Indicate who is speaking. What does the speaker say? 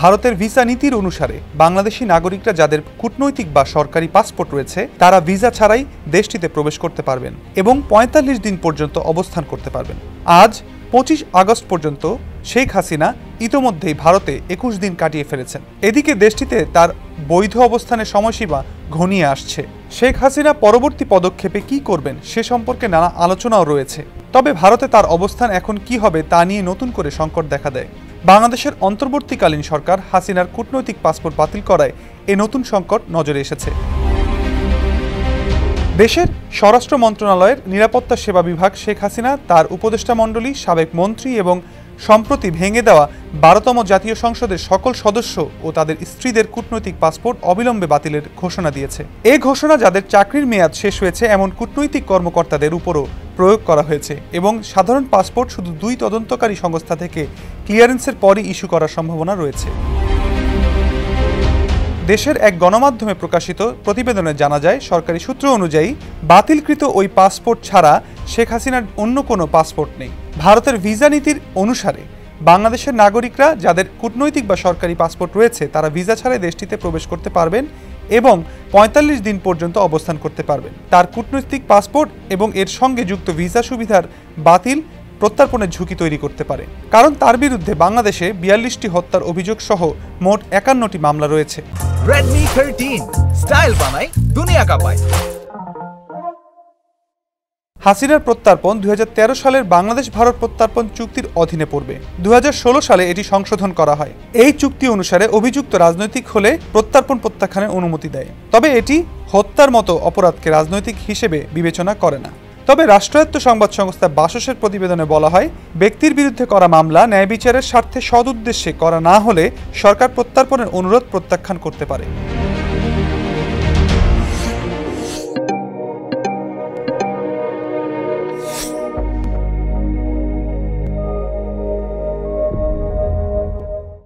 Speaker 1: ভারতের ভিসা নীতির অনুসারে বাংলাদেশি নাগরিকরা যাদের কূটনৈতিক বা সরকারি পাসপোর্ট রয়েছে তারা ভিসা ছাড়াই দেশটিতে প্রবেশ করতে পারবেন এবং ৪৫ দিন পর্যন্ত অবস্থান করতে পারবেন। আজ ২৫ আগস্ট পর্যন্ত শেখ হাসিনা ইতোমধ্যেই ভারতে ২১ দিন কাটিয়ে ফেলেছেন। এদিকে দেশটিতে তার বৈধ অবস্থানের সময়সীমা ঘনিয়ে আসছে। শেখ হাসিনা পরবর্তী পদক্ষেপে কি করবেন সে সম্পর্কে নানা আলোচনাও রয়েছে। তবে ভারতে তার অবস্থান এখন কি হবে তা নিয়ে নতুন করে সংকট দেখা দেয়। বাংলাদেশের অন্তর্বর্তীকালীন সরকার হাসিনার কূটনৈতিক পাসপোর্ট বাতিল করায় এ নতুন সংকট নজরে এসেছে। দেশের স্বরাষ্ট্র মন্ত্রণালয়ের নিরাপত্তা সেবা বিভাগ শেখ হাসিনা, তার উপদেষ্টা মণ্ডলী, সাবেক মন্ত্রী এবং সম্প্রতি ভেঙে দেওয়া ১২তম জাতীয় সংসদের সকল সদস্য ও তাদের স্ত্রীদের কূটনৈতিক পাসপোর্ট অবিলম্বে বাতিলের ঘোষণা দিয়েছে। এই ঘোষণা যাদের চাকরির মেয়াদ শেষ হয়েছে এমন কূটনৈতিক কর্মকর্তাদের উপরও প্রয়োগ করা হয়েছে এবং সাধারণ পাসপোর্ট শুধু ২ তদন্তকারী সংস্থা থেকে ক্লিয়ারেন্সের পরই ইস্যু করার সম্ভাবনা রয়েছে। দেশের এক গণমাধ্যমে প্রকাশিত প্রতিবেদনে জানা যায়, সরকারি সূত্র অনুযায়ী বাতিলকৃত ওই পাসপোর্ট ছাড়া শেখ হাসিনার অন্য কোনো পাসপোর্ট নেই। ভারতের ভিসা নীতির অনুসারে বাংলাদেশের নাগরিকরা যাদের কূটনৈতিক বা সরকারি পাসপোর্ট রয়েছে তারা ভিসা ছাড়াই দেশটিতে প্রবেশ করতে পারবেন এবং ৪৫ দিন পর্যন্ত অবস্থান করতে পারবেন। তার কূটনৈতিক পাসপোর্ট এবং এর সঙ্গে যুক্ত ভিসা সুবিধার বাতিল প্রত্যর্পণের ঝুঁকি তৈরি করতে পারে, কারণ তার বিরুদ্ধে বাংলাদেশে ৪২টি হত্যার অভিযোগ সহ মোট ৫১টি মামলা রয়েছে।
Speaker 2: Redmi 13 স্টাইল বানাই দুনিয়া কাঁপায়।
Speaker 1: হাসিনার প্রত্যর্পণ ২০১৩ সালের বাংলাদেশ ভারত প্রত্যর্পণ চুক্তির অধীনে পড়বে। ২০১৬ সালে এটি সংশোধন করা হয়। এই চুক্তি অনুসারে অভিযুক্ত রাজনৈতিক হলে প্রত্যর্পণ প্রত্যাখ্যানের অনুমতি দেয়, তবে এটি হত্যার মতো অপরাধকে রাজনৈতিক হিসেবে বিবেচনা করে না। তবে রাষ্ট্রায়ত্ত সংবাদ সংস্থা বাসসের প্রতিবেদনে বলা হয়, ব্যক্তির বিরুদ্ধে করা মামলা ন্যায় বিচারের স্বার্থে সদ উদ্দেশ্যে করা না হলে সরকার প্রত্যর্পণের অনুরোধ প্রত্যাখ্যান করতে পারে।